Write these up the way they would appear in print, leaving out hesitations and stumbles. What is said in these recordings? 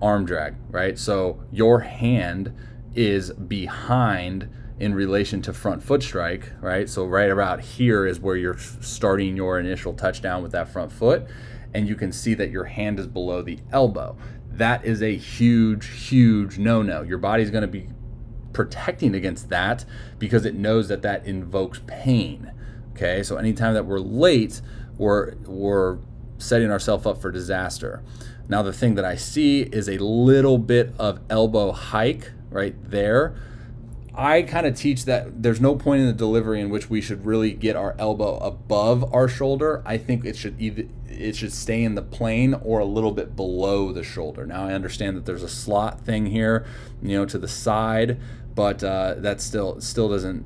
arm drag, right? So your hand is behind in relation to front foot strike, right? So right about here is where you're starting your initial touchdown with that front foot, and you can see that your hand is below the elbow. That is a huge no-no. Your body's going to be protecting against that because it knows that that invokes pain. Okay, so anytime that we're late, we're setting ourselves up for disaster. Now the thing that I see is a little bit of elbow hike right there. I kind of teach that there's no point in the delivery in which we should really get our elbow above our shoulder. I think it should stay in the plane or a little bit below the shoulder. Now I understand that there's a slot thing here, to the side, but that still doesn't.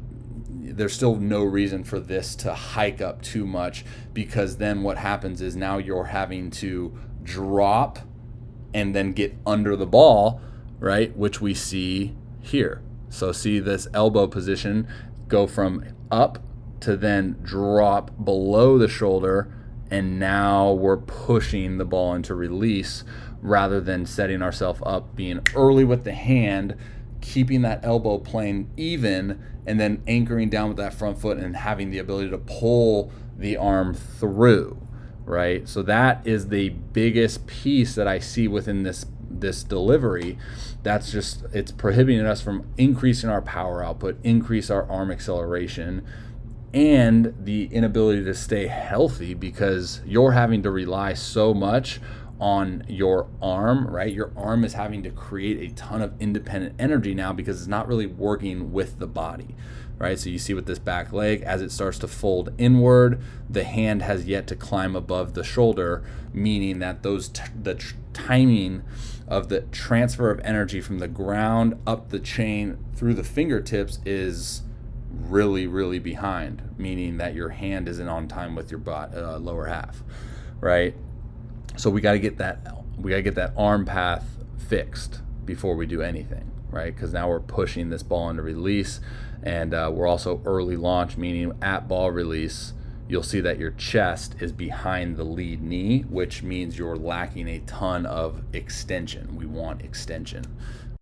There's still no reason for this to hike up too much, because then what happens is now you're having to drop and then get under the ball, right? Which we see here. So see this elbow position go from up to then drop below the shoulder, and now we're pushing the ball into release rather than setting ourselves up, being early with the hand, keeping that elbow plane even, and then anchoring down with that front foot and having the ability to pull the arm through, right? So that is the biggest piece that I see within this delivery. That's just, it's prohibiting us from increasing our power output, increase our arm acceleration, and the inability to stay healthy, because you're having to rely so much on your arm, right? Your arm is having to create a ton of independent energy now because it's not really working with the body, right? So you see with this back leg, as it starts to fold inward, the hand has yet to climb above the shoulder, meaning that the timing of the transfer of energy from the ground up the chain through the fingertips is really behind, meaning that your hand isn't on time with your lower half, right? So we got to get that arm path fixed before we do anything, right? Because now we're pushing this ball into release, and we're also early launch, meaning at ball release, you'll see that your chest is behind the lead knee, which means you're lacking a ton of extension. We want extension.